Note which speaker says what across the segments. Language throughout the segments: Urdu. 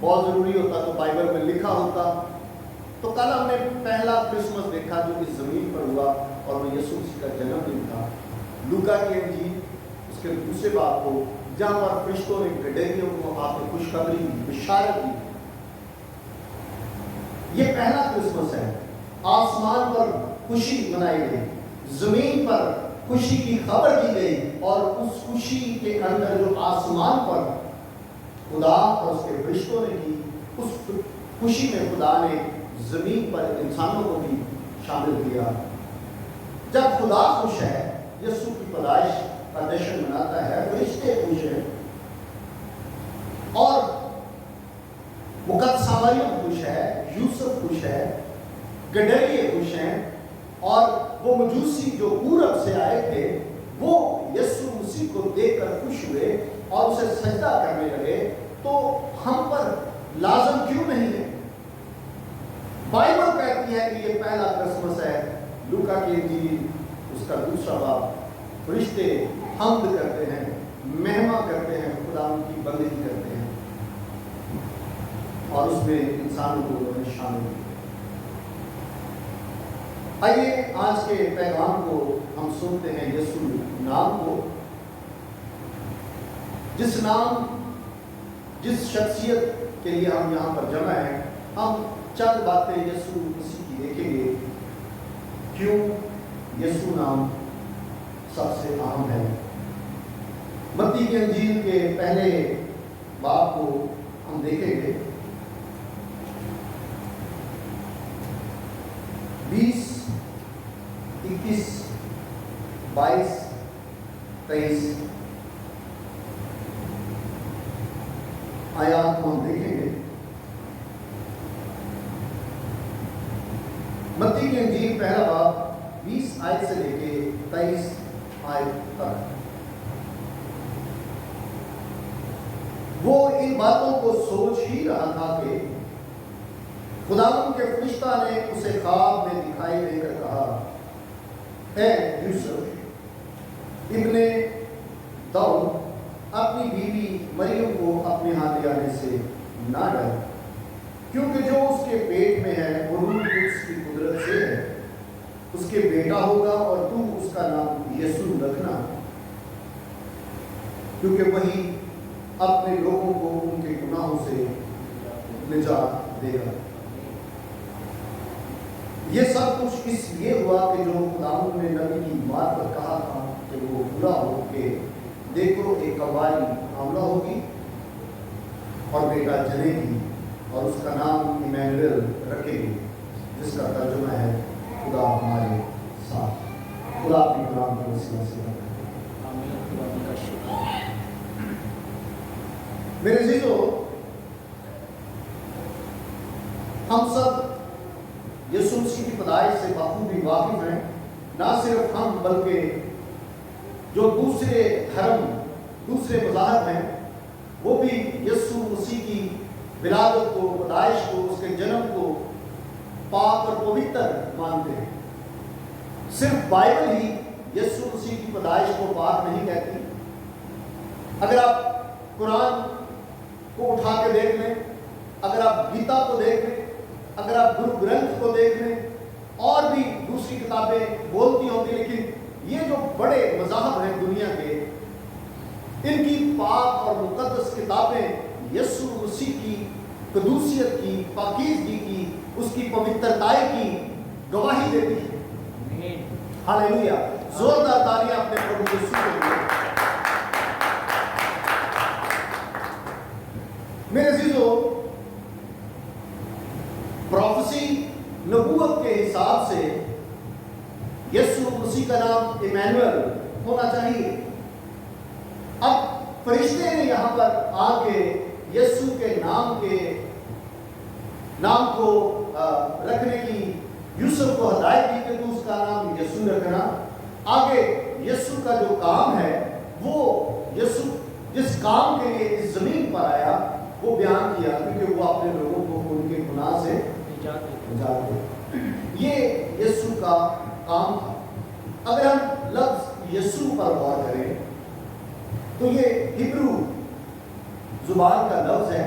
Speaker 1: بہت ضروری ہوتا تو بائبل میں لکھا ہوتا. تو کل ہم نے پہلا کرسمس دیکھا جو اس زمین پر ہوا اور وہ یسوع مسیح کا جنم دن تھا. لوکا کی انجیل اس کے دوسرے باب کو جہاں پر فرشتوں نے گڈریوں کو آپ نے خوشخبری دی, بشارت دی. یہ پہلا کرسمس ہے. آسمان پر خوشی منائی گئی, زمین پر خوشی کی خبر دی گئی, اور اس خوشی کے اندر جو آسمان پر خدا اور اس کے فرشتوں نے کی, اس خوشی میں خدا نے زمین پر انسانوں کو بھی شامل کیا. جب خدا خوش ہے, یسوع کی پیدائش کا جشن مناتا ہے, فرشتے خوش ہیں اور مقدس مریم خوش ہے, یوسف خوش ہے, گڈریے خوش ہیں, اور وہ مجوسی جو پورب سے آئے تھے وہ یسوع مسیح کو دیکھ کر خوش ہوئے اور اسے سجدہ کرنے لگے. تو ہم پر لازم کیوں نہیں ہے؟ بائبل کہتی ہے کہ یہ پہلا کرسمس ہے. لوکا کی انجیل اس کا دوسرا باب, فرشتے حمد کرتے ہیں, مہما کرتے ہیں, خدا ان کی بندگی کرتے ہیں, اور اس میں انسانوں کو انہوں نے شامل کیا. آئیے آج کے پیغام کو ہم سنتے ہیں یسوع نام کو, جس نام جس شخصیت کے لیے ہم یہاں پر جمع ہیں. ہم چند باتیں یسوع مسیح کی دیکھیں گے, کیوں یسوع نام سب سے اہم ہے. متی کی انجیل کے پہلے باب کو ہم دیکھیں گے, 20, 21, 22, 23 آیات کو ہم دیکھیں گے. متی کی انجیل پہلا باب 20 آیت سے لے کے 23 آیت تک. وہ ان باتوں کو سوچ ہی رہا تھا کہ خداوند کے فرشتہ نے اسے خواب میں دکھائی دے کر کہا, اے یوسف ابن داؤد, اپنی بیوی مریم کو اپنے ہاں لے آنے سے نہ ڈر, کیونکہ جو اس کے پیٹ میں ہے وہ روح القدس کی قدرت سے ہے. اس کے بیٹا ہوگا اور تو اس کا نام یسوع رکھنا, کیونکہ وہی اپنے لوگوں کو ان کے گناہوں سے نجات دے گا. یہ سب کچھ اس لیے ہوا کہ جو خداوند نے نبی کی بات پر کہا تھا کہ وہ پورا ہو کہ دیکھو ایک کنواری حاملہ ہوگی اور بیٹا جنے گی اور اس کا نام ایمانویل رکھے گی, جس کا ترجمہ ہے خدا ہمارے ساتھ. خدا اپنے کلام کے وسیلہ سے میرے عزیزو, ہم سب یسوع مسیح کی پیدائش سے بخوبی واقف ہیں. نہ صرف ہم بلکہ جو دوسرے دھرم, دوسرے مذاہب ہیں, وہ بھی یسوع مسیح کی ولادت کو, پیدائش کو, اس کے جنم کو پاک اور پوتر مانتے ہیں. صرف بائبل ہی یسوع مسیح کی پیدائش کو پاک نہیں کہتی. اگر آپ قرآن کو اٹھا کے دیکھ لیں, اگر آپ گیتا کو دیکھ لیں, اگر آپ گرو گرنتھ کو دیکھ لیں, اور بھی دوسری کتابیں بولتی ہوں گی, لیکن یہ جو بڑے مذاہب ہیں دنیا کے, ان کی پاک اور مقدس کتابیں یسوع مسیح کی قدوسیت کی, پاکیزگی کی, اس کی پوترتائی کی گواہی دیتی ہے. ہاللیلویا, زوردار تالیاں اپنے پربھو یسوع کے لیے. میرے عزیزو, پروفیسی نبوت کے حساب سے یسوع مسیح کا نام ایمانویل ہونا چاہیے. اب فرشتے نے یہاں پر آ کے یسوع کے نام کو رکھنے کی یوسف کو ہدایت دی کہ تو اس کا نام یسوع رکھنا. آگے یسوع کا جو کام ہے, وہ یسوع جس کام کے لیے اس زمین پر آیا وہ بیان کیا, کیونکہ وہ اپنے لوگوں کو ان کے گناہ سے نجات دے. یہ یسوع کا کام تھا. اگر ہم لفظ یسوع پر غور کریں تو یہ ہبرو زبان کا لفظ ہے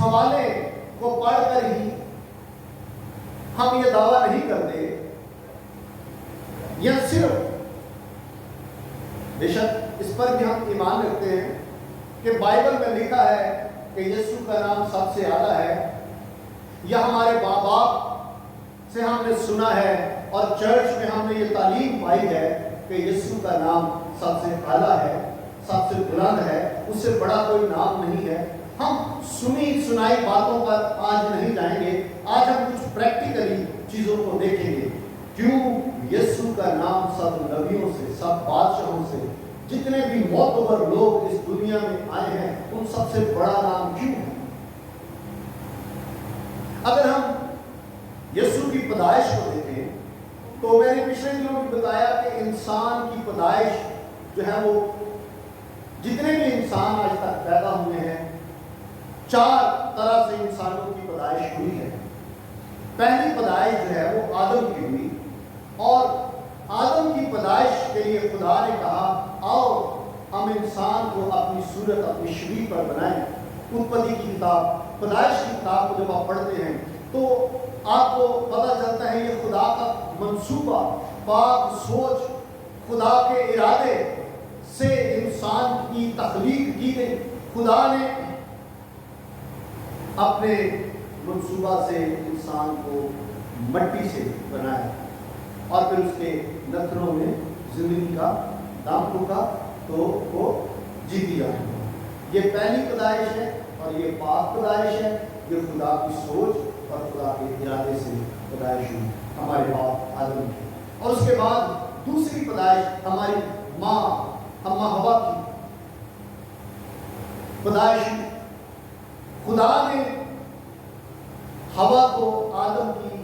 Speaker 1: حوالے کو پڑھ کر ہی ہم یہ دعویٰ نہیں کرتے، یا صرف بے شک اس پر بھی ہم ایمان رکھتے ہیں کہ بائبل میں لکھا ہے کہ یسوع کا نام سب سے اعلیٰ ہے، یا ہمارے باپ باپ سے ہم نے سنا ہے اور چرچ میں ہم نے یہ تعلیم پائی ہے کہ یسوع کا نام سب سے اعلیٰ ہے، سب سے بلند ہے، اس سے بڑا کوئی نام نہیں ہے۔ ہم سنی سنائی باتوں پر آج نہیں جائیں گے، آج ہم کچھ پریکٹیکلی چیزوں کو دیکھیں گے۔ کیوں یسوع کا نام سب نبیوں سے، سب بادشاہوں سے، جتنے بھی معتبر لوگ اس دنیا میں آئے ہیں، ان سب سے بڑا نام کیوں ہے؟ اگر ہم یسوع کی پیدائش کو دیکھیں تو میں نے پچھلے دنوں بھی بتایا کہ انسان کی پیدائش جو ہے وہ جتنے بھی انسان آج تک پیدا ہوئے ہیں، 4 طرح سے انسانوں کی پیدائش ہوئی ہے۔ پہلی پیدائش جو ہے وہ آدم کی ہوئی، اور آدم کی پیدائش کے لیے خدا نے کہا آؤ ہم انسان کو اپنی صورت اپنی شبیہ پر بنائیں۔ اتپتی کی کتاب، پیدائش کی کتاب کو جب آپ پڑھتے ہیں تو آپ کو پتہ چلتا ہے یہ خدا کا منصوبہ، پاک سوچ، خدا کے ارادے سے انسان کی تخلیق کی گئی۔ خدا نے اپنے منصوبہ سے انسان کو مٹی سے بنایا اور پھر اس کے نتنوں میں زندگی کا دم پھونکا تو وہ جی دیا۔ یہ پہلی پیدائش ہے اور یہ پاک پیدائش ہے، یہ خدا کی سوچ اور خدا کے ارادے سے پیدائش ہوئی ہمارے باپ آدم کی۔ اور اس کے بعد دوسری پیدائش ہماری ماں اماں ہوا کی پیدائش ہوئی۔ خدا نے ہوا کو آدم کی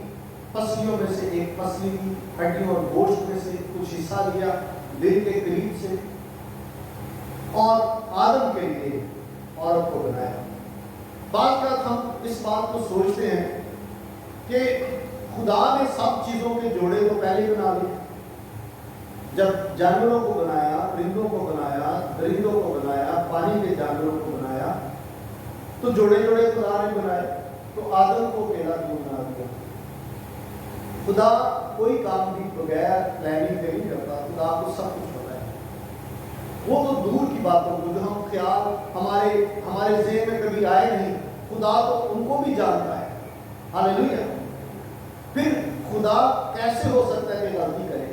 Speaker 1: پسلیوں میں سے ایک پسلی کی ہڈیوں اور گوشت میں سے کچھ حصہ دیا دل کے قریب سے، اور آدم کے لیے عورت کو بنایا۔ بعض اوقات ہم اس بات کو سوچتے ہیں کہ خدا نے سب چیزوں کے جوڑے کو پہلے بنا لیے، جب جانوروں کو بنایا، پرندوں کو بنایا، درندوں کو بنایا، پانی کے جانوروں کو بنایا، تو جوڑے جوڑے خدا نے بنائے، تو آدم کو اکیلا کیوں بنا دیا؟ خدا کوئی کام بھی بغیر پلاننگ کے نہیں کرتا، خدا کو سب کچھ پتا ہے۔ وہ تو دور کی باتوں کو جو ہم خیال ہمارے ذہن میں کبھی آئے نہیں، خدا تو ان کو بھی جانتا ہے۔ ہاللیلویا۔ پھر خدا کیسے ہو سکتا ہے کہ غلطی کرے؟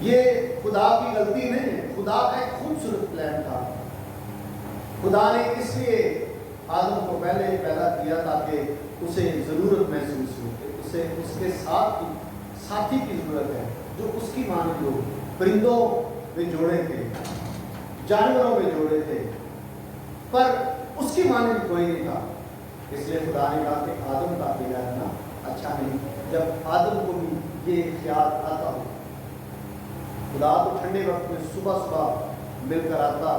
Speaker 1: یہ خدا کی غلطی نہیں ہے، خدا کا ایک خوبصورت پلان تھا۔ خدا نے اس لیے آدم کو پہلے پیدا کیا تاکہ اسے ضرورت محسوس ہو، اسے اس کے ساتھی کی ضرورت ہے جو اس کی مانند ہو۔ پرندوں میں جوڑے تھے، جانوروں میں جوڑے تھے، پر اس کی مانند کوئی نہیں تھا۔ اس لیے خدا نے کہا کہ آدم کا اکیلا رہنا اچھا نہیں۔ جب آدم کو بھی یہ خیال آتا ہو، خدا تو ٹھنڈے وقت میں صبح صبح مل کر آتا،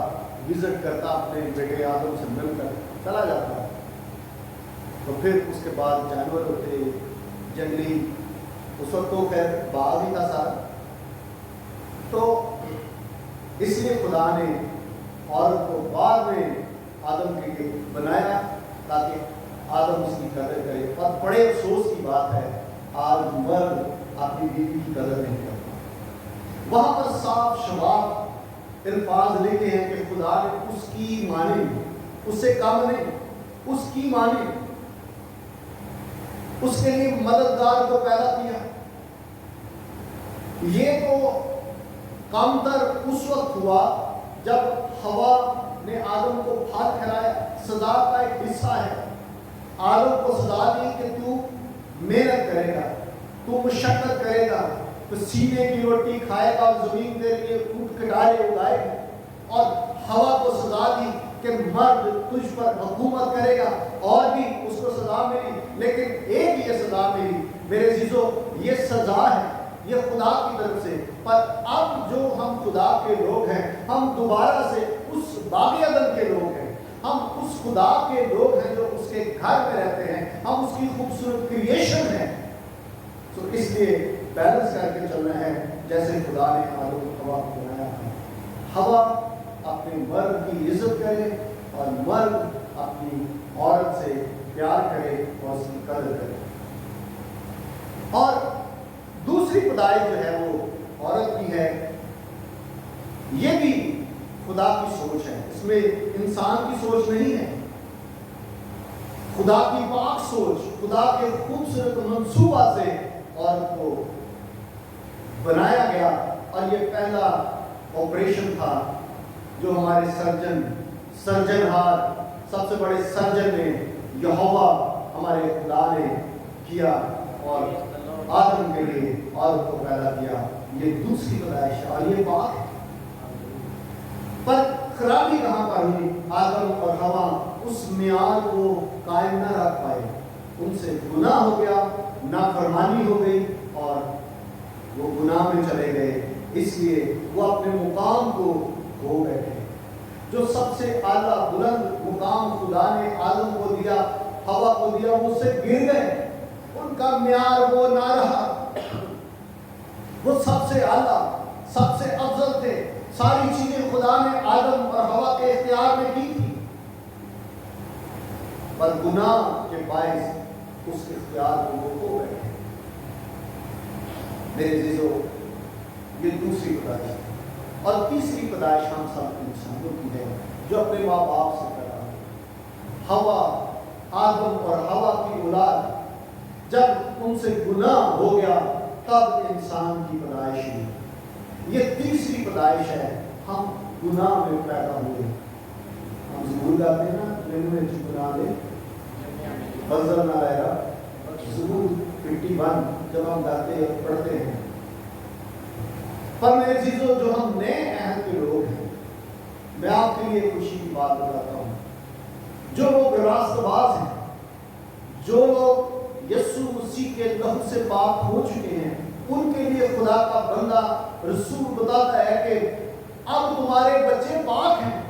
Speaker 1: وزٹ کرتا، اپنے بیٹے آدم سے مل کر چلا جاتا، تو پھر اس کے بعد جانور ہوتے جنگلی، اس وقت تو خیر باغ ہی تھا سارا، تو اس لیے خدا نے عورت کو بعد میں آدم کے لیے بنایا تاکہ آدم اس کی قدر کرے۔ اور بڑے افسوس کی بات ہے آج مرد اپنی بیوی کی قدر نہیں کرتا۔ وہاں پر صاف شفاف الفاظ لکھے ہیں کہ خدا نے اس کی مانند، اس سے کم نہیں، اس کی مانند اس کے لیے مددگار کو پیدا کیا۔ یہ تو کم تر اس وقت ہوا جب ہوا نے آدم کو پھل کھلایا، سزا کا ایک حصہ ہے۔ آدم کو سزا دی کہ تو محنت کرے گا، تو مشقت کرے گا، تو سینے کی روٹی کھائے گا اور زمین کے لیے اونٹ کٹائے اگائے گا، اور ہوا کو سزا دی کہ مرد تجھ پر حکومت کرے گا، اور بھی اس کو سزا ملی، لیکن ایک یہ سزا ملی میرے عزیزو، یہ سزا ہے، یہ خدا کی طرف سے۔ پر اب جو ہم خدا کے لوگ ہیں، ہم دوبارہ سے اس باغ عدن کے لوگ ہیں، ہم اس خدا کے لوگ ہیں جو اس کے گھر میں رہتے ہیں، ہم اس کی خوبصورت کریشن ہیں۔ تو اس لیے بیلنس کر کے چلنا ہے، جیسے خدا نے آدم ہوا کو بنایا ہے۔ ہوا اپنے مرد کی عزت کرے اور مرد اپنی عورت سے پیار کرے اور اس کی قدر کرے. اور دوسری پیدائش جو ہے وہ عورت کی ہے. یہ بھی خدا کی سوچ ہے, اس میں انسان کی سوچ نہیں ہے, خدا کی پاک سوچ, خدا کے خوبصورت منصوبہ سے عورت کو بنایا گیا. اور یہ پہلا آپریشن تھا جو ہمارے سرجنہار, سب سے بڑے سرجن نے, یہوہ ہمارے خدا نے کیا اور آدم کے لیے عورت کو پیدا کیا. یہ دوسری پیدائش ہے اور یہ پاک ہے. پر خرابی کہاں پر ہوئی؟ آدم اور ہوا اس معیار کو قائم نہ رکھ پائے, ان سے گناہ ہو گیا, نافرمانی ہو گئی اور وہ گناہ میں چلے گئے. اس لیے وہ اپنے مقام کو کھو بیٹھے. جو سب سے اعلیٰ بلند مقام خدا نے آدم کو دیا, ہوا کو دیا, وہ اس سے گر گئے. ان کا معیار وہ نہ رہا. وہ سب سے اعلیٰ, سب سے افضل تھے. ساری چیزیں خدا نے آدم اور ہوا کے اختیار میں کی تھی, پر گناہ کے باعث اس اختیار کو وہ کھو بیٹھے. میرے عزیزو, یہ دوسری پیدائش ہے. اور تیسری پیدائش ہم سب انسانوں کی ہے جو اپنے ماں باپ سے پیدا ہوئی. ہوا, آدم اور ہوا کی اولاد, جب ان سے گناہ ہو گیا تب انسان کی پیدائش ہوئی. یہ تیسری پیدائش ہے. ہم گناہ میں پیدا ہوئے. ہم ضرور گاتے ہیں نا, جن میں گناہ لے فضل نہ رہے گا. ضرور 51 جب ہم گاتے اور پڑھتے ہیں. پر میرے عزیزو, جو ہم نئے عہد کے لوگ ہیں, میں آپ کے لیے خوشی کی بات بتاتا ہوں. جو لوگ راست باز ہیں, جو لوگ یسوع مسیح کے لہو سے پاک ہو چکے ہیں, ان کے لیے خدا کا بندہ رسول بتاتا ہے کہ اب تمہارے بچے پاک ہیں.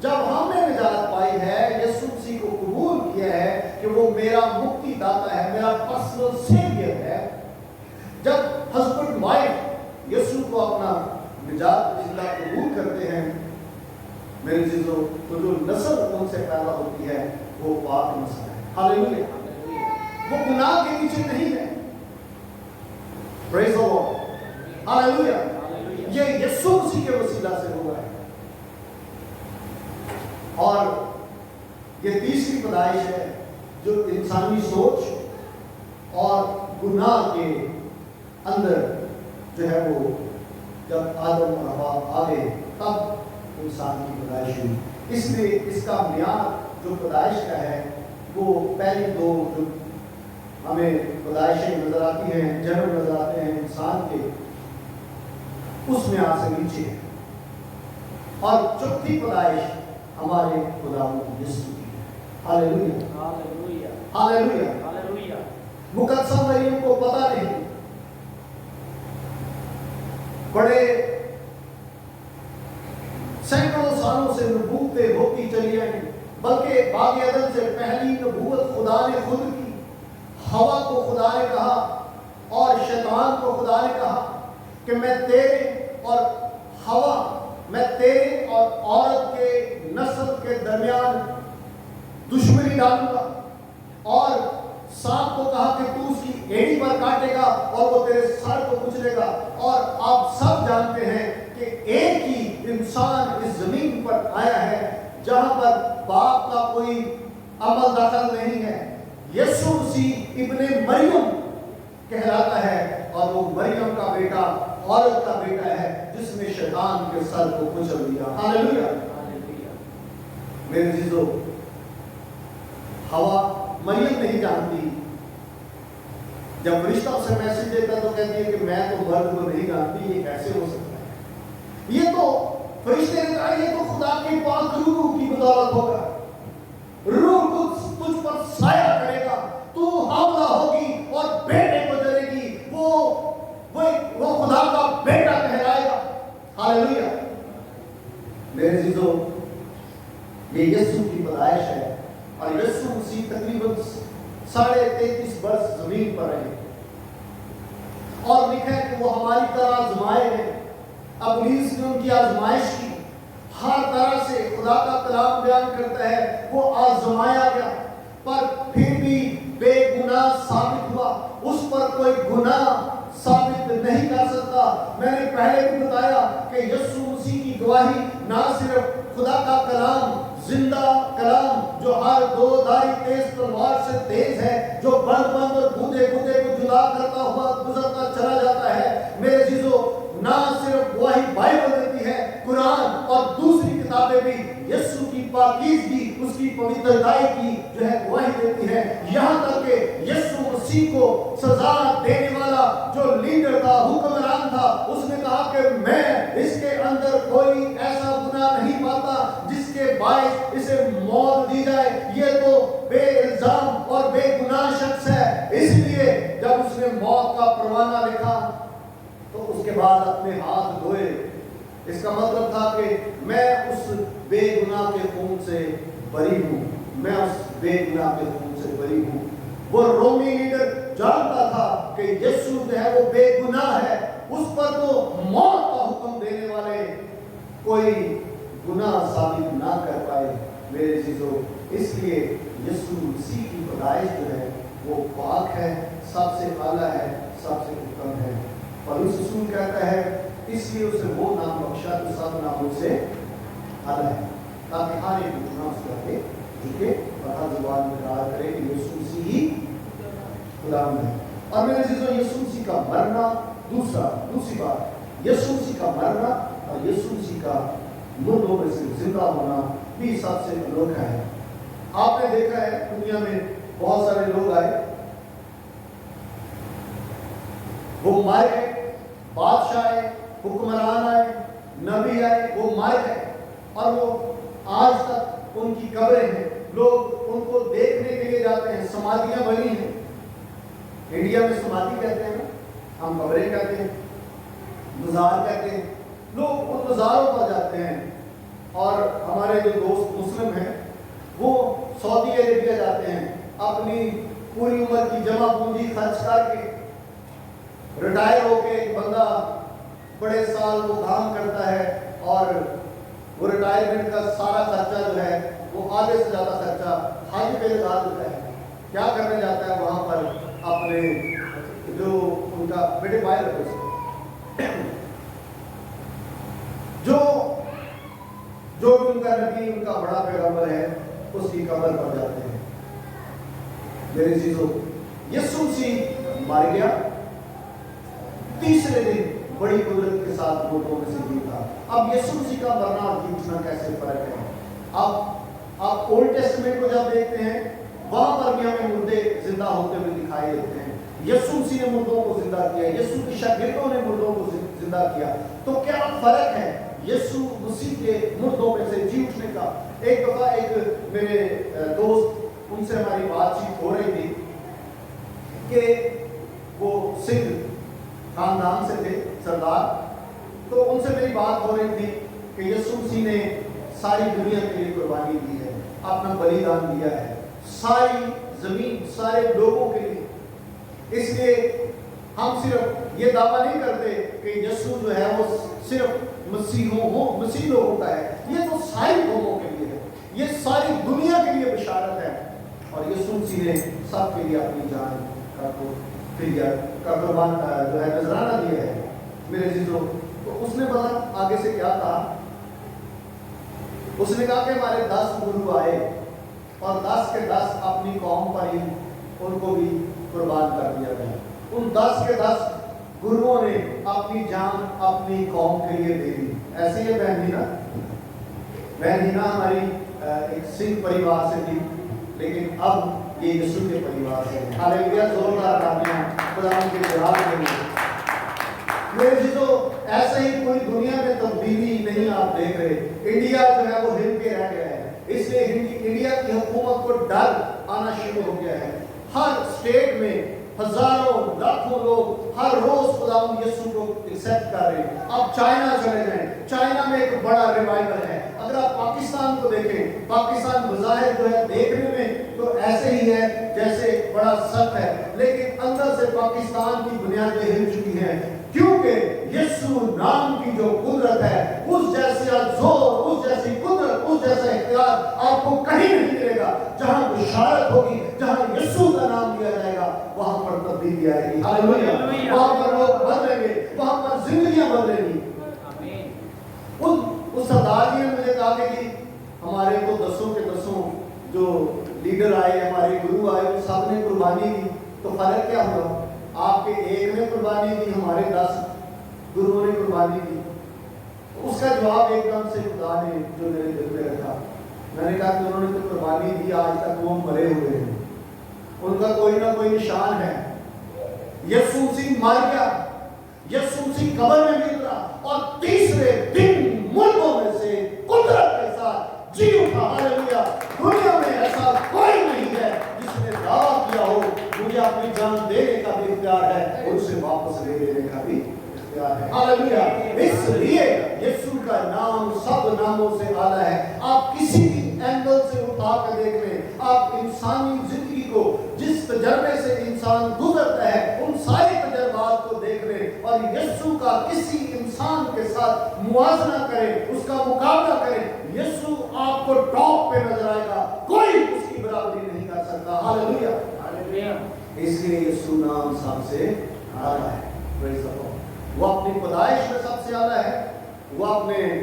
Speaker 1: جب ہم نے نجات پائی ہے, یسوع مسیح کو قبول کیا ہے کہ وہ میرا مکتی داتا ہے, میرا پرسنل سیویئر ہے, جب ہسبینڈ وائف یسوع کو اپنا نجات دہندہ قبول کرتے ہیں, میرے عزیزو, تو جو نسل ان سے پیدا ہوتی ہے وہ پاک نسل ہے. ہاللیلویا. وہ گناہ کے پیچھے نہیں ہے. پریز دی لارڈ. ہاللیلویا. یہ یسوع مسیح کے وسیلہ سے ہوا ہے. اور یہ تیسری پیدائش ہے جو انسانی سوچ اور گناہ کے اندر جو ہے وہ جب آدم اور حوا آ گئے تب انسان کی پیدائش ہوئی. اس لیے اس کا معیار جو پیدائش کا ہے وہ پہلی دو جو ہمیں پیدائشیں نظر آتی ہیں, جنم نظر آتے ہیں انسان کے, اس معیار سے نیچے ہے. اور چوتھی پیدائش ہمارے خدا یسوع کی ہے. ہاللیلویا. ہاللیلویا. مقدسہ مریم کو پتہ نہیں, بڑے سینکڑوں سالوں سے نبوتیں ہوتی چلی آئیں, بلکہ باغ عدن سے پہلی نبوت خدا نے خود کی. ہوا کو خدا نے کہا اور شیطان کو خدا نے کہا کہ میں تیرے اور ہوا, میں تیرے اور عورت کے نسل کے درمیان دشمنی ڈالوں گا. اور سانپ کو کہا کہ تو اس کی ایڑی پر کاٹے گا اور وہ تیرے سر کو کچلے گا. اور آپ سب جانتے ہیں کہ ایک ہی انسان اس زمین پر آیا ہے جہاں پر باپ کا کوئی عمل دخل نہیں ہے. یسوع مسیح ابن مریم کہلاتا ہے اور وہ مریم کا بیٹا, عورت کا بیٹا ہے جس نے شیطان کے سر کو کچل دیا. ہاللیلویا. میرے عزیزو, ہوا مریم نہیں جانتی. جب فرشتہ اسے میسج دیتا تو کہتی ہے کہ میں تو مرد کو نہیں جانتی, یہ کیسے ہو سکتا ہے. یہ تو فرشتے نے کہا یہ تو خدا کے پاک روح کی بدولت ہوگا, روح تجھ پر سایہ کرے گا, تو حاملہ ہوگی اور بیٹے کو جنے گی, وہ خدا کا بیٹا کہلائے گا. ہاللیلویا. میرے عزیزو, یہ یسوع کی پیدائش ہے اور یسوع مسیح تقریباً 33.5 برس زمین پر رہے اور لکھا ہے کہ وہ ہماری طرح آزمائے گئے. ابلیس نے ان کی آزمائش کی, ہر طرح سے خدا کا کلام بیان کرتا ہے وہ آزمایا گیا پر پھر بھی بے گناہ ثابت ہوا، اس پر کوئی گناہ ثابت نہیں کر سکتا۔ میں نے پہلے بھی بتایا کہ یسوع مسیح کی گواہی نہ صرف خدا کا کلام، زندہ کلام جو ہر دو دھاری تیز تلوار سے تیز ہے، جو بند اور گودے کو جدا کرتا ہوا گزرتا چلا جاتا ہے، میرے عزیزو نہ صرف گواہی بائبل دیتی ہے، قرآن اور دوسری کتابیں بھی یسوع کی پاکیزگی، اس کی پوترتائی کی جو ہے گواہی دیتی ہے۔ یہاں تک کہ یسوع مسیح کو سزا دینے والا جو لیڈر تھا، حکمران تھا، اس نے کہا کہ میں اس کے اندر کوئی ایسا گناہ نہیں پاتا جس کے باعث اسے موت دی جائے، یہ تو بے الزام اور بے گناہ شخص ہے۔ اس لیے جب اس نے موت کا پروانہ لکھا تو اس کے بعد اپنے ہاتھ دھوئے۔ اس کا مطلب تھا کہ میں اس بے گناہ کے خون سے بری ہوں، میں اس بے گناہ کے خون سے بری ہوں۔ وہ رومی لیڈر جانتا تھا کہ یسوع جو ہے وہ بے گناہ ہے، اس پر تو موت کا حکم دینے والے کوئی گناہ ثابت نہ کر پائے میرے عزیزو۔ اس لیے یسوع مسیح کی پیدائش جو ہے وہ پاک ہے، سب سے اعلیٰ ہے، سب سے اتم ہے۔ پولس رسول کہتا ہے اس لیے اسے وہ نام بخشا جو سب ناموں سے اعلیٰ ہے، تاکہ ہر ایک گناہ اس کے آگے جھکے اور ہر زبان میں اقرار کرے کہ یسوع مسیح ہی خداوند ہے۔ اور میرے عزیزو یسوع مسیح کا مرنا، دوسری بات، یسوع مسیح کا مرنا اور یسوع مسیح کا مردوں میں سے زندہ ہونا بھی سب سے انوکھا ہے۔ آپ نے دیکھا ہے دنیا میں بہت سارے لوگ آئے، وہ مارے گئے، بادشاہ آئے، حکمران آئے، نبی آئے، وہ مارے گئے، اور وہ آج تک ان کی قبریں ہیں، لوگ ان کو دیکھنے کے لیے جاتے ہیں، سمادھیاں بنی ہیں۔ انڈیا میں سمادھی کہتے ہیں نا، ہم قبریں کہتے ہیں، مزار کہتے ہیں، لوگ ان مزاروں پر جاتے ہیں۔ اور ہمارے جو دوست مسلم ہیں وہ سعودی عربیہ جاتے ہیں، اپنی پوری عمر کی جمع پونجی خرچ کر کے، ریٹائر ہو کے ایک بندہ بڑے سال وہ کام کرتا ہے اور وہ ریٹائرمنٹ کا سارا خرچہ جو ہے وہ آدھے سے زیادہ خرچہ حج پہ لگا دیتا ہے۔ کیا کرنے جاتا ہے وہاں پر؟ اپنے جو ان کا بیٹے بھائی جو ان کا نبی، ان کا بڑا پیغمبر ہے، اس کی قبر پر جاتے ہیں۔ میرے عزیزو یسوع مسیح مر گیا، تیسرے دن بڑی قدرت کے ساتھ مردوں میں سے جیتا۔ اب یسوع مسیح کا مرنا اور جیتنا کیسے فرق ہے؟ اب آپ اولڈ ٹیسٹمنٹ کو جب دیکھتے ہیں وہاں پر بھی ہمیں مردے زندہ ہوتے ہوئے دکھائی دیتے ہیں۔ یسوع مسیح نے مردوں کو زندہ کیا، یسوع کے شاگردوں نے مردوں کو زندہ کیا، تو کیا فرق ہے یسوع مسیح کے مردوں میں سے جی اٹھنے کا؟ ایک دفعہ ایک میرے دوست، ان سے ہماری بات چیت ہو رہی تھی کہ وہ سکھ خاندان سے تھے، سردار، تو ان سے میری بات ہو رہی تھی کہ یسوع مسیح نے ساری دنیا کے لیے قربانی دی ہے، اپنا بلیدان دیا ہے، ساری زمین، سارے لوگوں کے لیے۔ اس لیے ہم صرف یہ دعویٰ نہیں کرتے کہ یسوع جو ہے وہ صرف مسیح لوگوں کا ہے، یہ تو ساری قوموں کے لیے ہے، یہ ساری دنیا کے لیے بشارت ہے۔ اور یسوع مسیح نے سب کے لیے اپنی جان کا قربان جو ہے نذرانہ دیا ہے۔ میرے عزیزو، تو اس نے بڑا آگے سے کیا کہا؟ اس نے کہا کہ ہمارے 10 گرو آئے اور 10 کے 10 اپنی قوم پر ہی ان کو بھی قربان کر دیا گیا۔ ان 10 کے 10 گروؤں نے اپنی جان اپنی قوم کے لیے دے دی۔ ایسے ہی بہن ہینا ہماری ایک سنگھ پریوار سے تھی، لیکن اب یہ یسوع کے پریوار سے ہے۔ ہاللیلویہ، زوردار تالیاں خدا کے جلال کے لیے۔ میرے عزیزو، ایسے ہی پوری دنیا میں تبدیلی نہیں آپ دیکھ رہے۔ انڈیا جو ہے وہ ہل کے رہ گیا ہے، اس لیے انڈیا کی حکومت کو ڈر آنا شروع ہو گیا ہے۔ ہر اسٹیٹ میں ہزاروں لاکھوں لوگ ہر روز خداوند یسوع کو ایکسپٹ کر رہے ہیں۔ اب چائنا چلے جائیں، چائنا میں ایک بڑا ریوائول ہے۔ اگر آپ پاکستان کو دیکھیں، پاکستان بظاہر جو ہے دیکھنے میں تو ایسے ہی ہے جیسے بڑا سخت ہے، لیکن اندر سے پاکستان کی بنیادیں ہل چکی ہیں، کیونکہ یسوع نام کی جو قدرت ہے، اس جیسا زور، اس کہیں نہیں ملے گا. جہاں بشارت ہوگی, جہاں یسوع کا نام لیا جائے گا, وہاں پر تبدیلی آئے گی. ہاللویہ. وہاں پر لوگ بدلیں گے, وہاں پر زندگیاں بدلیں گی. اس سردار جی نے مجھے کہا کہ جی ہمارے تو 10 کے 10 جو لیڈر آئے, ہمارے گرو آئے, سب نے قربانی دی, تو فرق کیا ہوا؟ آپ کے ایک نے قربانی دی, ہمارے 10 گروؤں نے قربانی دی. اس کا جواب ایک دم سے خدا نے جو میرے دل میں رکھا, میں نے کہا کہ انہوں نے تو قربانی دی, آج تک وہ مرے ہوئے ہیں, ان کا کوئی نہ کوئی نشان ہے. یسوع مسیح مر گیا, یسوع مسیح قبر میں بھی اترا, اور تیسرے دن مردوں میں سے قدرت کے ساتھ جی اٹھا. ہاللویہ. دنیا میں ایسا کوئی نہیں ہے جس نے دعویٰ کیا ہو مجھے اپنی جان دینے کا بھی اختیار ہے اور اسے واپس لے لینے کا بھی اختیار ہے. ہاللویہ. اس لیے یسوع کا نام سب ناموں سے اعلیٰ ہے. آپ کسی بھی اینگل سے اٹھا کر دیکھ لیں, آپ انسانی زندگی کو جس تجربے سے انسان گزرتا ہے ان سارے تجربات کو دیکھ لیں, اور یسوع کا کسی انسان کے ساتھ موازنہ کریں, اس کا مقابلہ کریں. یسوع آپ کو ٹاپ پہ نظر آئے گا, کوئی اس کی برابری نہیں کر سکتا. ہاللویہ. اس لیے یسوع نام سب سے اعلیٰ ہے. پریز دی لارڈ. وہ اپنی پیدائش میں سب سے اعلیٰ ہے, وہ اپنے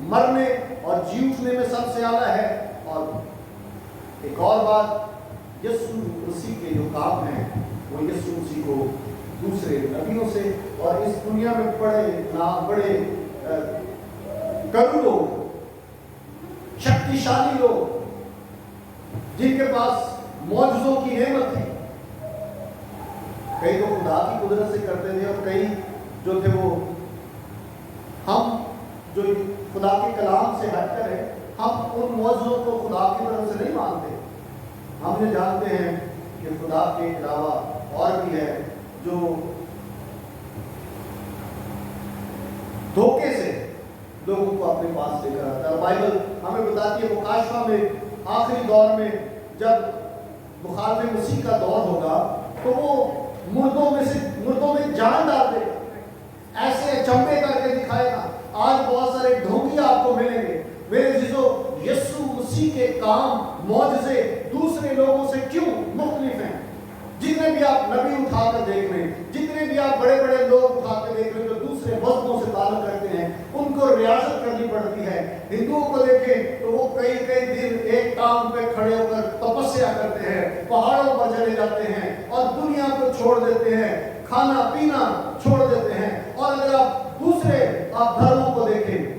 Speaker 1: مرنے اور جی اٹھنے میں سب سے اعلیٰ ہے. اور ایک اور بات, یسوع مسیح کے جو کام ہیں وہ یسوع مسیح کو دوسرے نبیوں سے اور اس دنیا میں بڑے کرو لوگ, شکتیشالی لوگ جن کے پاس معجزوں کی نعمت تھی, کئی تو خدا کی قدرت سے کرتے تھے, اور کئی جو تھے وہ ہم جو خدا کے کلام سے ہٹ کر ہے, ہم ان معجزوں کو خدا کی طرف سے نہیں مانتے. ہم یہ جانتے ہیں کہ خدا کے علاوہ اور بھی ہے جو دھوکے سے لوگوں کو اپنے پاس لے کر آتا ہے. بائبل ہمیں بتاتی ہے مکاشفہ میں آخری دور میں جب مخالف مسیح کا دور ہوگا تو وہ مردوں میں جان ڈال دے گا, ایسے اچنبے کر کے دکھائے گا. آج بہت سارے ڈھونگی آپ کو ملیں گے. میرے عزیزو, یسوع مسیح کے کام معجزے دوسرے لوگوں سے کیوں مختلف ہیں؟ جتنے بھی آپ نبی اٹھا کر دیکھ لیں, جتنے بھی آپ بڑے بڑے لوگ اٹھا کر دیکھ لیں جو دوسرے مذہبوں سے تعلق کرتے ہیں, ان کو ریاضت کرنی پڑتی ہے. ہندوؤں کو دیکھیں تو وہ کئی دن ایک ٹانگ پہ کھڑے ہو کر تپسیا کرتے ہیں, پہاڑوں پر چلے جاتے ہیں اور دنیا کو چھوڑ دیتے ہیں, کھانا پینا چھوڑ دیتے ہیں. اور اگر آپ دوسرے دھرموں کو دیکھیں,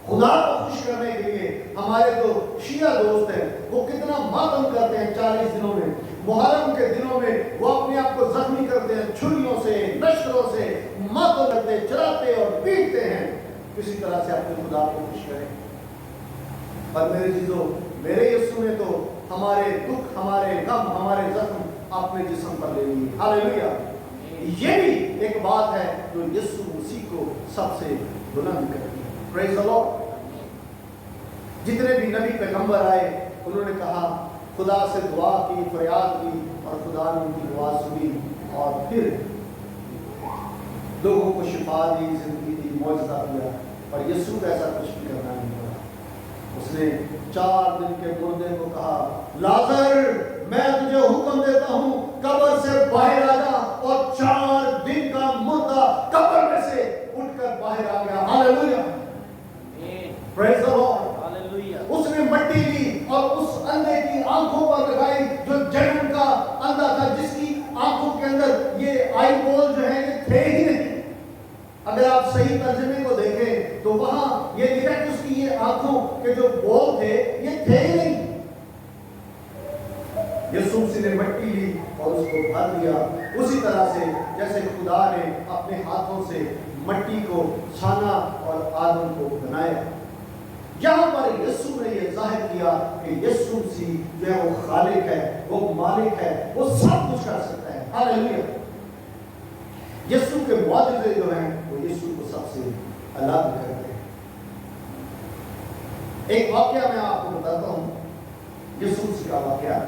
Speaker 1: خدا کو خوش کرنے کے لیے ہمارے جو شیعہ دوست ہیں وہ کتنا ماتم کرتے ہیں 40 دنوں میں. محرم کے دنوں میں وہ اپنے آپ کو زخمی کرتے ہیں, چھریوں سے, نشتروں سے ماتم کرتے, چلاتے اور پیٹتے ہیں, کسی طرح سے اپنے خدا کو خوش کریں. پر میرے چیزوں, میرے یسوع نے تو ہمارے دکھ, ہمارے غم, ہمارے زخم اپنے جسم پر لے لیے. ہاللویہ. یہ بھی ایک بات ہے جو یسوع مسیح کو سب سے بلند کرتی ہے. پریز دی لارڈ. جتنے بھی نبی پیغمبر آئے انہوں نے کہا, خدا سے دعا کی, فریاد کی, اور خدا نے ان کی دعا سنی اور پھر لوگوں کو شفا دی, زندگی دی, معجزہ کیا. اور یسوع کا ایسا کچھ بھی کرنا نہیں پڑا. اس نے 4 دن کے مردے کو کہا, لازر میں تجھے حکم دیتا ہوں قبر سے باہر آ جا, اور 4 دن کا مردہ قبر میں سے اٹھ کر باہر آ گیا. ہاللویہ. پریز دی لارڈ. اس نے مٹی لی اور اس اندھے کی آنکھوں پر لگائی جو جنم کا اندھا تھا, جس کی آنکھوں کے اندر یہ آئی بول جو ہے یہ تھے ہی نہیں. اگر آپ صحیح ترجمے کو دیکھیں تو وہاں یہ لکھا کہ اس کی یہ آنکھوں کے جو بول تھے یہ تھے ہی نہیں. یسوع مسیح نے مٹی لی اور اس کو بھر دیا, اسی طرح سے جیسے خدا نے اپنے ہاتھوں سے مٹی کو چھانا اور آدم کو بنایا. یہاں پر یسوع نے یہ ظاہر کیا کہ یسوع مسیح جو ہے وہ خالق ہے, وہ مالک ہے, وہ سب کچھ کر سکتا ہے. ہاللویہ. یسوع کے معجزے جو ہیں وہ یسوع کو سب سے الگ کرتے ہیں. ایک واقعہ میں آپ کو بتاتا ہوں, یسوع مسیح کا واقعہ.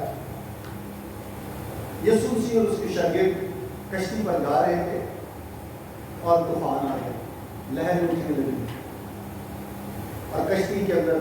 Speaker 1: یسوع مسیح اور اس کے شاگرد کشتی پر جا رہے تھے اور طوفان آ گیا, لہر اٹھنے لگی اور کشتی کے اندر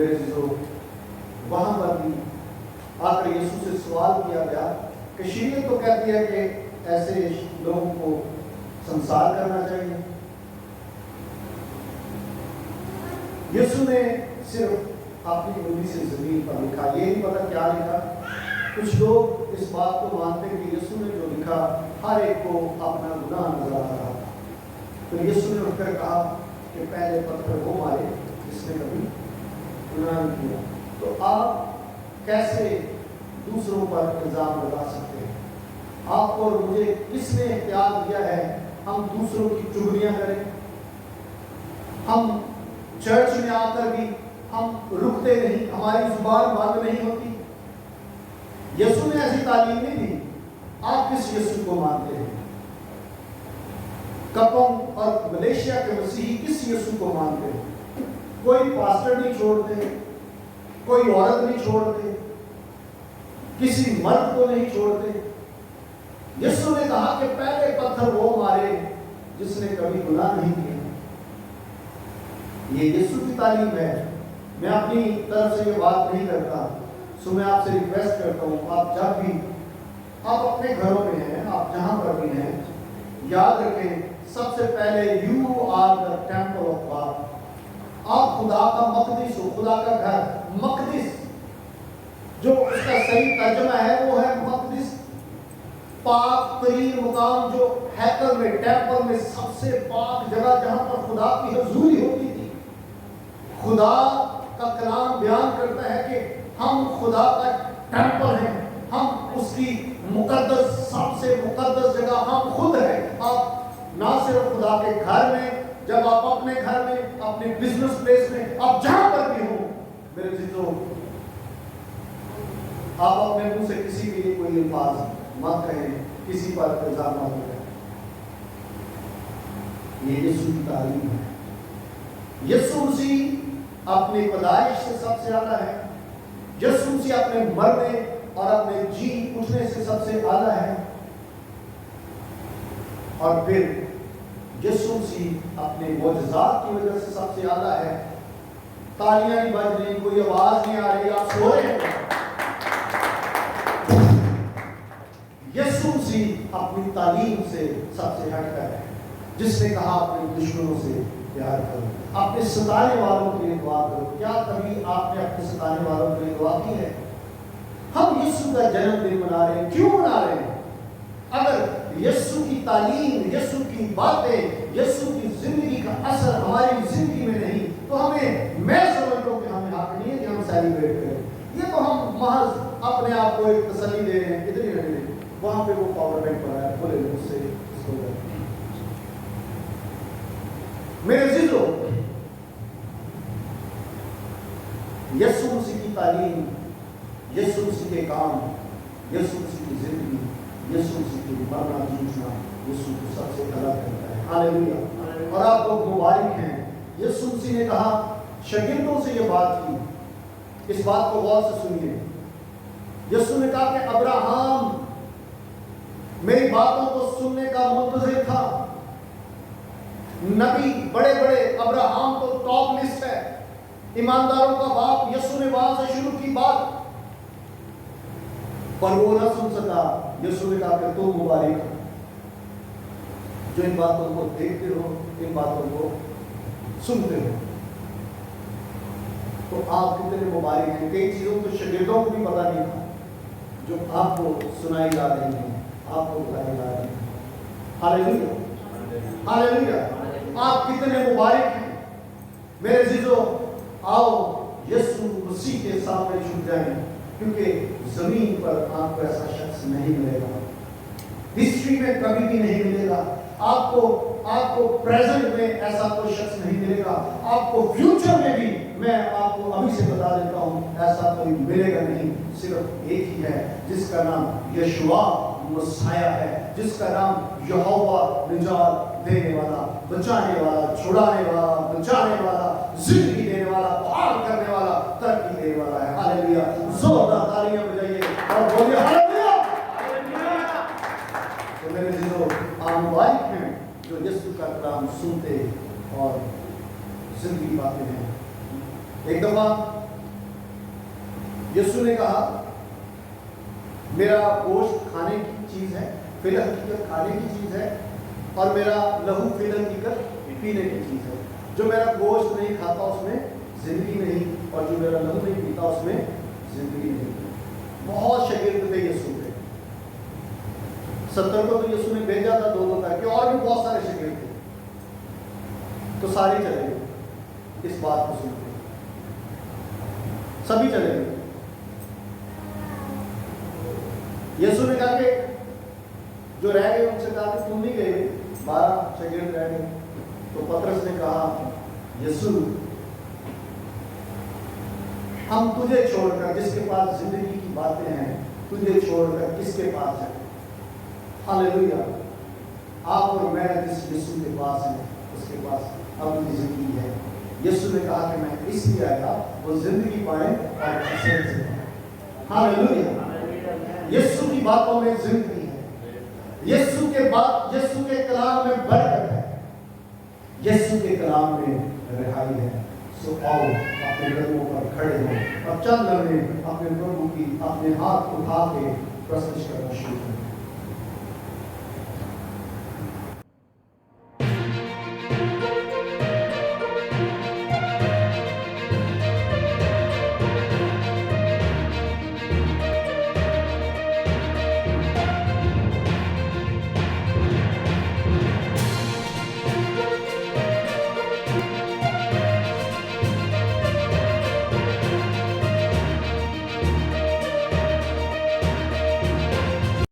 Speaker 1: میرے عزیزو وہاں پر بھی آ کر یسوع سے سوال کیا گیا کہ شریعت تو کہتی ہے کہ ایسے لوگوں کو سنسار کرنا چاہیے. یسوع نے صرف اپنی انگلی سے زمین پر لکھا. یہ نہیں پتا کیا لکھا. کچھ لوگ اس بات کو مانتے ہیں کہ یسوع نے جو لکھا ہر ایک کو اپنا گناہ نظر آ رہا تھا. تو یسوع نے اٹھ کر کہا کہ پہلے پتھر وہ مارے جس نے کبھی گناہ نہیں کیا. تو آپ کیسے دوسروں پر الزام لگا سکتے ہیں؟ آپ اور مجھے کس نے اختیار دیا ہے ہم دوسروں کی چغلیاں کریں؟ ہم چرچ میں آ کر بھی ہم رکتے نہیں, ہماری زبان بند نہیں ہوتی. یسوع نے ایسی تعلیم نہیں دی. آپ کس یسوع کو مانتے ہیں؟ کپنگ اور ملیشیا کے مسیحی کس یسوع کو مانتے ہیں؟ کوئی پاسٹر نہیں چھوڑتے, کوئی عورت نہیں چھوڑتے, کسی مرد کو نہیں چھوڑتے. یسوع نے کہا کہ پہلے پتھر وہ مارے جس نے کبھی گناہ نہیں کیا. یہ یسوع کی تعلیم ہے. میں اپنی طرف سے یہ بات نہیں کرتا. سو میں آپ سے ریکویسٹ کرتا ہوں, آپ جب بھی آپ اپنے گھروں میں ہیں, آپ جہاں پر بھی ہیں, یاد رکھیں سب سے پہلے you are the temple of God. آپ خدا کا مقدس ہو, خدا کا گھر. مقدس جو اس کا صحیح ترجمہ ہے وہ ہے مقدس, پاک ترین مقام, جو ہیکل میں, ٹیمپل میں سب سے پاک جگہ جہاں پر خدا کی حضوری ہوتی تھی. خدا کا کلام بیان کرتا ہے کہ ہم خدا کا ٹیمپل ہیں, ہم اس کی مقدس, سب سے مقدس جگہ ہم خود ہیں. آپ نہ صرف خدا کے گھر میں, جب آپ اپنے گھر میں, اپنے بزنس پلیس میں, آپ جہاں پر بھی ہوں, میرے عزیزو آپ اپنے منہ سے کسی کے لیے کوئی الفاظ مت کہیں, کسی پر الزام مت لگائیں. یہ یسوع کی تعلیم ہے. یسوع مسیح اپنی پیدائش سے سب سے اعلیٰ ہے. یسوع مسیح اپنے مرنے اور اپنے جی اٹھنے سے سب سے اعلیٰ ہے. اور پھر یسوع مسیح اپنے معجزات کی وجہ سے سب سے اعلیٰ ہے. تالیاں نہیں بج رہی, کوئی آواز نہیں آ رہی, آپ سو رہے ہیں. یسوع مسیح اپنی تعلیم سے سب سے ہٹ کر ہے, جس نے کہا اپنے دشمنوں سے پیار کرو, اپنے ستانے والوں کے لیے دعا کرو. کیا کبھی آپ نے اپنے ستانے والوں کے لیے دعا کی ہے؟ ہم یسوع کا جنم دن منا رہے ہیں. کیوں منا رہے ہیں؟ اگر یسوع کی تعلیم, یسوع کی باتیں, یسوع کی زندگی کا اثر ہماری زندگی میں نہیں تو ہمیں, میں سمجھتا ہوں کہ ہمیں حق نہیں ہے کہ ہم سیلیبریٹ کریں. یہ تو ہم محض اپنے آپ کو ایک تسلی دے رہے ہیں. ادھر ہی رہے, وہاں پہ وہ پاور بینک پر آیا, بولے اس سے اس کو میرے عزیزو, یسوع مسیح کی تعلیم, یسوع مسیح کے کام, یسوع مسیح کی زندگی, یسوع مسیح کی مرنا جوجنا یسوع کو سب سے الگ کرتا ہے. ہاللیلویا. اور آپ لوگ مبارک ہیں. یسوع مسیح نے کہا, شاگردوں سے یہ بات کی, اس بات کو غور سے سنیے. یسوع نے کہا کہ ابراہم میری باتوں کو سننے کا منتظر تھا. نبی بڑے بڑے, ابراہم تو ٹاپ لسٹ ہے, ایمانداروں کا باپ. یسوع نے وہاں سے شروع کی بات, پر وہ نہ سن سکا. یسوع نے کہا کہ تم مبارک ہو جو ان باتوں کو دیکھتے ہو, ان باتوں کو سنتے ہو. تو آپ کتنے مبارک ہیں. کئی چیزوں تو شاگردوں کو بھی پتہ نہیں تھا جو آپ کو سنائی جا رہی ہیں, آپ کو بتائی جا رہی ہیں. ہاللیلویا, ہاللیلویا. آپ کتنے مبارک ہیں. میرے عزیزو, آؤ یسوع مسیح کے سامنے جھک جائیں, کیونکہ زمین پر آپ کو ایسا شخص نہیں ملے گا, ہسٹری میں کبھی بھی نہیں ملے گا. آپ کو پریزنٹ میں ایسا کوئی شخص نہیں ملے گا. آپ کو فیوچر میں بھی, میں آپ کو ابھی سے بتا دیتا ہوں, ایسا کوئی ملے گا نہیں. صرف ایک ہی ہے جس کا نام یشوع مسیح ہے, جس کا نام یہوہ نجات دینے والا, بچانے والا, چھڑانے والا, بچانے والا, زندگی دینے والا, بحال کرنے والا, ترقی دینے والا ہے. ہاللیلویا. زوردار تالیاں بجائیے اور بولیے ہاللیلویا. تو میرے عزیزو, آپ مبارک ہیں جو یسوع کا کلام سنتے اور زندگی پاتے ہیں. ایک دفعہ یسوع نے کہا میرا گوشت کھانے کی چیز ہے، فی الحقیقت کھانے کی چیز ہے، اور میرا لہو فی الحقیقت پینے کی چیز ہے۔ جو میرا گوشت نہیں کھاتا اس میں زندگی نہیں، اور جو میرا لہو نہیں پیتا اس میں زندگی نہیں۔ بہت شاگرد تھے یسوع کے، 70 کو تو یسوع نے بھیجا تھا 2-2 کر کے، اور بھی بہت سارے شاگرد تھے، تو سارے چلے گئے اس بات کو سن کے، سبھی چلے گئے۔ یسوع نے کہا کہ جو رہ گئے ان سے کہا کہ تم نہیں گئے، 12 شاگرد رہ گئے۔ تو پترس نے کہا یسوع ہم تجھے چھوڑ کر، جس کے پاس زندگی کی باتیں ہیں، تجھے چھوڑ کر کس کے پاس جائیں؟ ہاللیلویہ۔ آپ اور میں جس یسوع کے پاس ہیں اس کے پاس اپنی زندگی ہے۔ یسوع نے کہا کہ میں اس لیے آیا وہ زندگی پائیں اور حسین سے پائیں۔ ہاللیلویہ۔ یسوع کی باتوں میں زندگی ہے، یسوع کے بات، یسوع کے کلام میں برکت ہے، یسوع کے کلام میں رہائی ہے۔ سو آؤ اپنے قدموں پر کھڑے ہو اور چند لمحے اپنے پربھو کی اپنے ہاتھ اٹھا کے پرستش کرنا شروع کریں۔